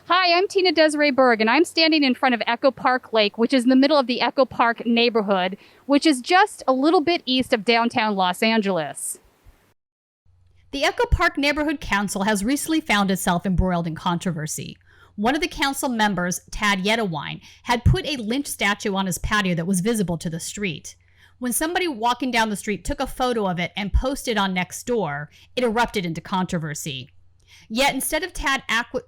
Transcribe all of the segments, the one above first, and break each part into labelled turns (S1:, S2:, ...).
S1: Hi, I'm Tina Desiree Berg, and I'm standing in front of Echo Park Lake, which is in the middle of the Echo Park neighborhood, which is just a little bit east of downtown Los Angeles.
S2: The Echo Park Neighborhood Council has recently found itself embroiled in controversy. One of the council members, Tad Yedawine, had put a Lynched statue on his patio that was visible to the street. When somebody walking down the street took a photo of it and posted on Nextdoor, it erupted into controversy. Yet instead of Tad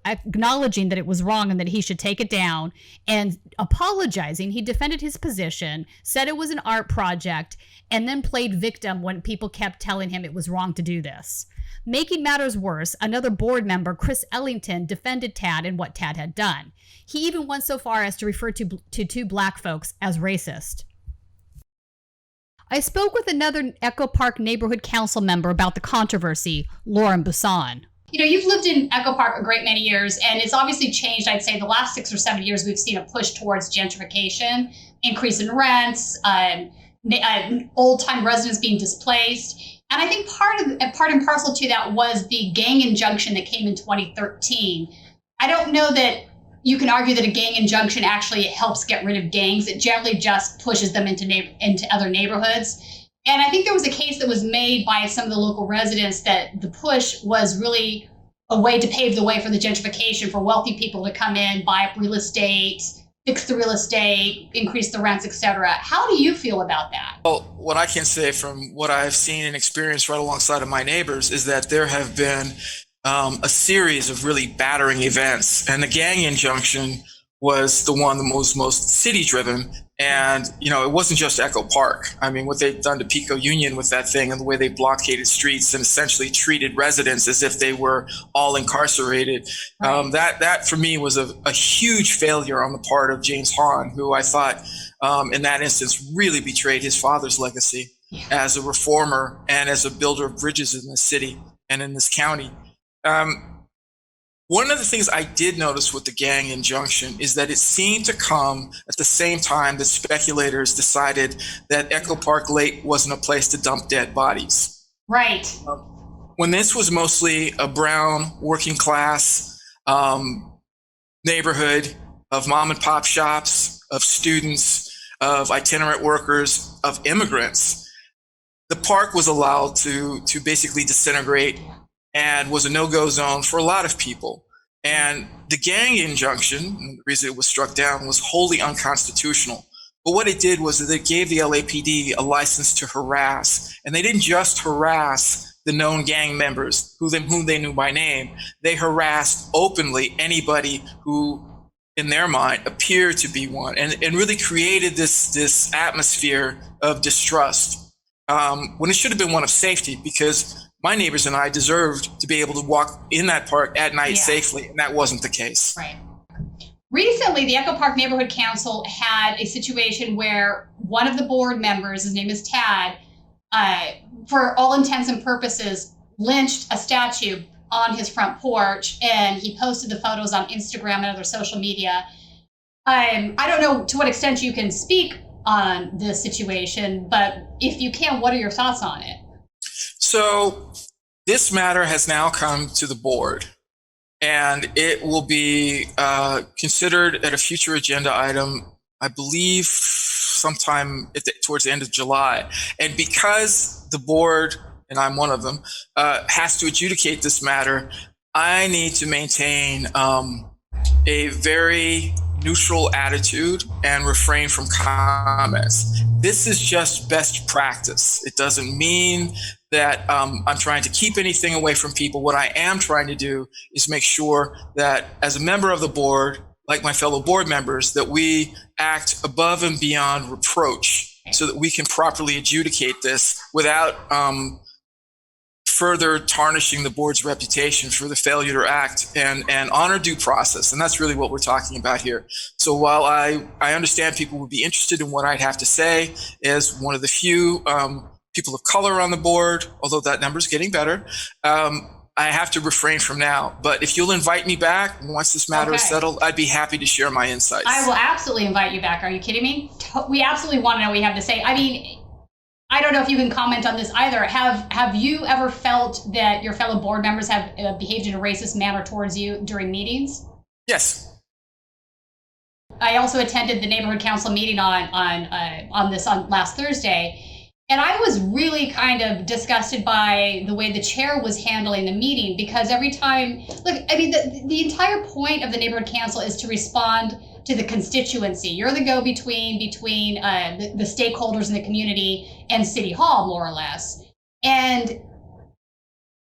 S2: acknowledging that it was wrong and that he should take it down and apologizing, he defended his position, said it was an art project, and then played victim when people kept telling him it was wrong to do this. Making matters worse, another board member, Chris Ellington, defended Tad and what Tad had done. He even went so far as to refer to two black folks as racist. I spoke with another Echo Park Neighborhood Council member about the controversy, Lauren Busson.
S3: You know, you've lived in Echo Park a great many years, and it's obviously changed. I'd say the last 6 or 7 years, we've seen a push towards gentrification, increase in rents, old-time residents being displaced. And I think part and parcel to that was the gang injunction that came in 2013. I don't know that you can argue that a gang injunction actually helps get rid of gangs. It generally just pushes them into other neighborhoods. And I think there was a case that was made by some of the local residents that the push was really a way to pave the way for the gentrification, for wealthy people to come in, buy up real estate, fix the real estate, increase the rents, etc. How do you feel about that?
S4: Well, what I can say from what I've seen and experienced right alongside of my neighbors is that there have been a series of really battering events, and the gang injunction was the one that was most city driven. And, you know, it wasn't just Echo Park. I mean, what they've done to Pico Union with that thing and the way they blockaded streets and essentially treated residents as if they were all incarcerated. Right. That for me was a huge failure on the part of James Hahn, who I thought in that instance really betrayed his father's legacy as a reformer and as a builder of bridges in this city and in this county. One of the things I did notice with the gang injunction is that it seemed to come at the same time that speculators decided that Echo Park Lake wasn't a place to dump dead bodies.
S3: Right.
S4: When this was mostly a brown working class neighborhood of mom and pop shops, of students, of itinerant workers, of immigrants, the park was allowed to basically disintegrate and was a no-go zone for a lot of people. And the gang injunction, and the reason it was struck down, was wholly unconstitutional. But what it did was that it gave the LAPD a license to harass. And they didn't just harass the known gang members whom they knew by name. They harassed openly anybody who, in their mind, appeared to be one, and really created this atmosphere of distrust when it should have been one of safety, because my neighbors and I deserved to be able to walk in that park at night safely, and that wasn't the case.
S3: Right. Recently, the Echo Park Neighborhood Council had a situation where one of the board members, his name is Tad, for all intents and purposes, lynched a statue on his front porch, and he posted the photos on Instagram and other social media. I don't know to what extent you can speak on this situation, but if you can, what are your thoughts on it?
S4: So this matter has now come to the board, and it will be considered at a future agenda item, I believe sometime towards the end of July. And because the board, and I'm one of them, has to adjudicate this matter, I need to maintain a very neutral attitude and refrain from comments. This is just best practice. It doesn't mean that I'm trying to keep anything away from people. What I am trying to do is make sure that as a member of the board, like my fellow board members, that we act above and beyond reproach so that we can properly adjudicate this without further tarnishing the board's reputation for the failure to act and honor due process. And that's really what we're talking about here. So while I understand people would be interested in what I'd have to say as one of the few people of color on the board, although that number is getting better, I have to refrain from now. But if you'll invite me back once this matter is settled, I'd be happy to share my insights.
S3: I will absolutely invite you back. Are you kidding me? We absolutely want to know what you have to say. I mean, I don't know if you can comment on this either. Have you ever felt that your fellow board members have behaved in a racist manner towards you during meetings?
S4: Yes.
S3: I also attended the neighborhood council meeting on this on last Thursday, and I was really kind of disgusted by the way the chair was handling the meeting, because every time, look, I mean, the entire point of the neighborhood council is to respond to the constituency. You're the go-between between the stakeholders in the community and City Hall, more or less, and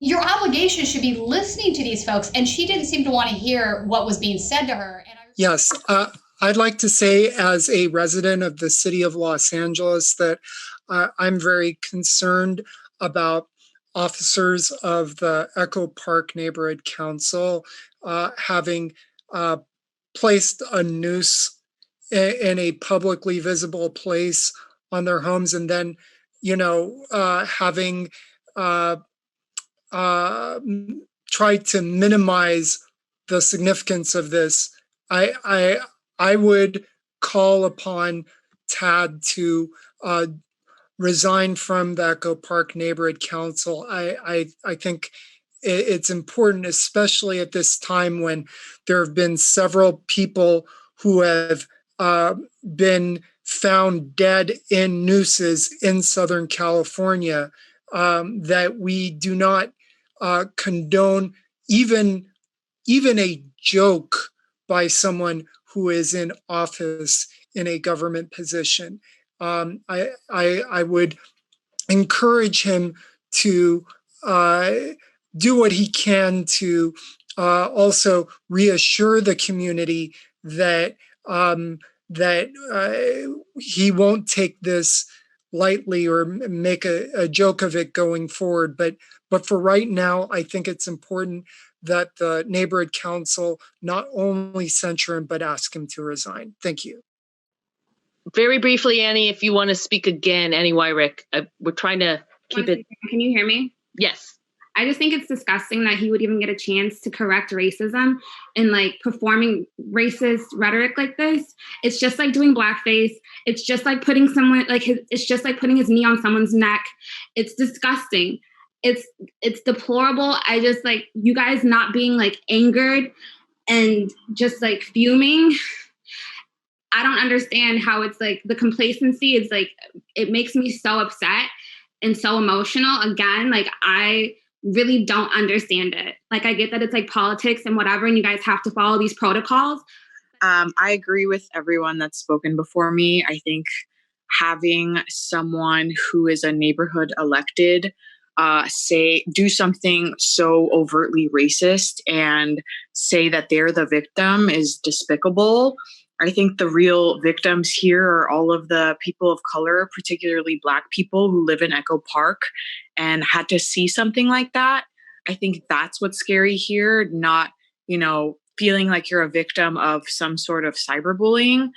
S3: your obligation should be listening to these folks. And she didn't seem to want to hear what was being said to her. And
S5: Yes. I'd like to say, as a resident of the city of Los Angeles, that I'm very concerned about officers of the Echo Park Neighborhood Council having placed a noose in a publicly visible place on their homes, and then, having tried to minimize the significance of this. I would call upon Tad to resign from the Echo Park Neighborhood Council. I think it's important, especially at this time when there have been several people who have been found dead in nooses in Southern California, that we do not condone even a joke by someone who is in office in a government position. I would encourage him to do what he can to also reassure the community that he won't take this lightly or make a joke of it going forward. But for right now, I think it's important that the neighborhood council not only censure him, but ask him to resign. Thank you.
S6: Very briefly, Annie, if you want to speak again, Annie Wyrick, we're trying to keep it.
S7: Can you hear me?
S6: Yes.
S7: I just think it's disgusting that he would even get a chance to correct racism and like performing racist rhetoric like this. It's just like doing blackface. It's just like putting someone it's just like putting his knee on someone's neck. It's disgusting. It's deplorable. I just like you guys not being like angered and just like fuming. I don't understand how it's like the complacency is like, it makes me so upset and so emotional. Again, like I really don't understand it. Like I get that it's like politics and whatever, and you guys have to follow these protocols.
S8: I agree with everyone that's spoken before me. I think having someone who is a neighborhood elected do something so overtly racist and say that they're the victim is despicable. I think the real victims here are all of the people of color, particularly Black people who live in Echo Park and had to see something like that. I think that's what's scary here, not, feeling like you're a victim of some sort of cyberbullying.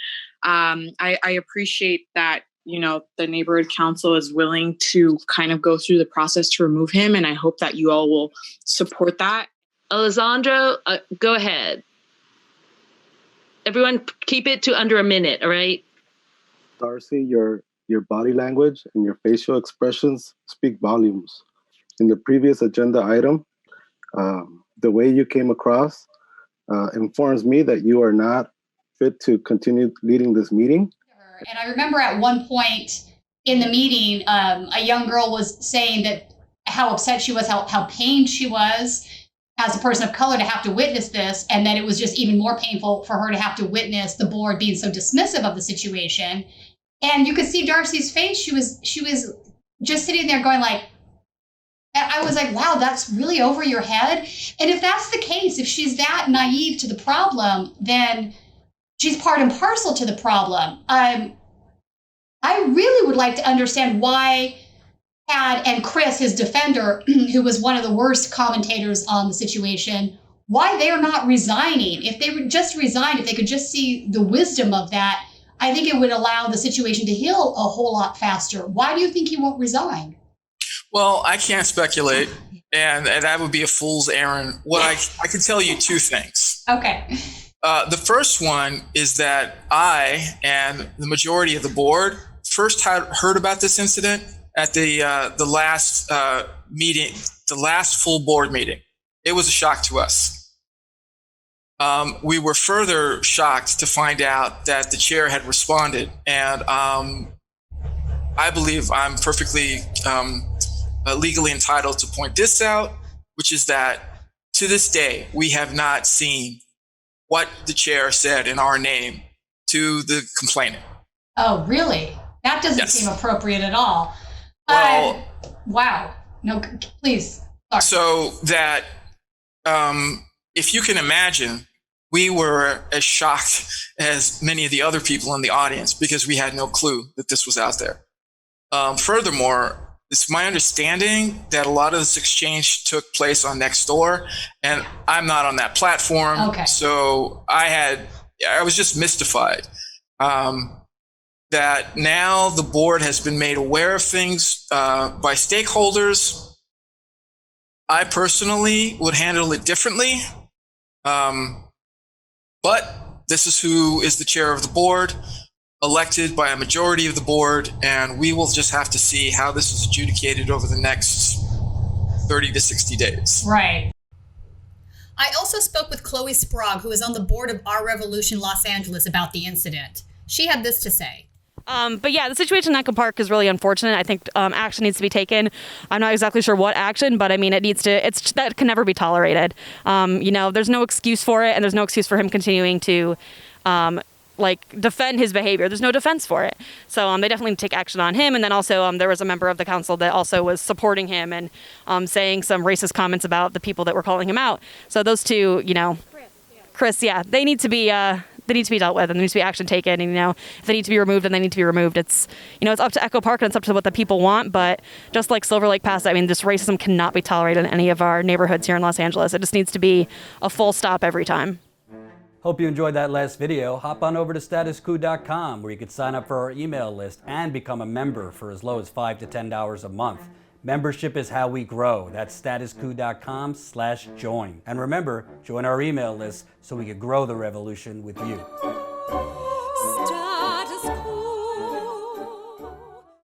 S8: I appreciate that, the neighborhood council is willing to kind of go through the process to remove him. And I hope that you all will support that.
S6: Alessandro, go ahead. Everyone keep it to under a minute, all right?
S9: Darcy, your body language and your facial expressions speak volumes. In the previous agenda item, the way you came across informs me that you are not fit to continue leading this meeting.
S3: And I remember at one point in the meeting, a young girl was saying that how upset she was, how pained she was as a person of color to have to witness this, and that it was just even more painful for her to have to witness the board being so dismissive of the situation. And you could see Darcy's face. She was just sitting there going like, I was like, wow, that's really over your head. And if that's the case, if she's that naive to the problem, then she's part and parcel to the problem. I really would like to understand why Tad and Chris, his defender, who was one of the worst commentators on the situation, why they are not resigning. If they would just resign, if they could just see the wisdom of that, I think it would allow the situation to heal a whole lot faster. Why do you think he won't resign?
S4: Well, I can't speculate, and that would be a fool's errand. What I can tell you two things.
S3: Okay.
S4: The first one is that I and the majority of the board first heard about this incident at the last meeting, the last full board meeting. It was a shock to us. we were further shocked to find out that the chair had responded. And I believe I'm perfectly legally entitled to point this out, which is that to this day, we have not seen what the chair said in our name to the complainant.
S3: Oh, really? That doesn't
S4: Yes.
S3: seem appropriate at all.
S4: Well,
S3: Wow. No, please. Sorry.
S4: so that if you can imagine, we were as shocked as many of the other people in the audience because we had no clue that this was out there. Furthermore, it's my understanding that a lot of this exchange took place on Nextdoor, and I'm not on that platform.
S3: Okay.
S4: So I was just mystified that now the board has been made aware of things by stakeholders. I personally would handle it differently. But this is who is the chair of the board, elected by a majority of the board, and we will just have to see how this is adjudicated over the next 30 to 60 days.
S3: Right.
S2: I also spoke with Chloe Sprague, who is on the board of Our Revolution Los Angeles, about the incident. She had this to say.
S10: But yeah, the situation in Echo Park is really unfortunate. I think action needs to be taken. I'm not exactly sure what action, but I mean, that can never be tolerated. There's no excuse for it, and there's no excuse for him continuing to defend his behavior. There's no defense for it. So they definitely need to take action on him. And then also there was a member of the council that also was supporting him and saying some racist comments about the people that were calling him out. So those two, Chris, they need to be dealt with, and there needs to be action taken. And if they need to be removed, then they need to be removed. It's it's up to Echo Park and it's up to what the people want. But just like Silver Lake Pass, I mean, this racism cannot be tolerated in any of our neighborhoods here in Los Angeles. It just needs to be a full stop every time.
S11: Hope you enjoyed that last video. Hop on over to statuscoup.com where you can sign up for our email list and become a member for as low as $5 to $10 a month. Membership is how we grow. That's statuscoup.com/join. And remember, join our email list so we can grow the revolution with you.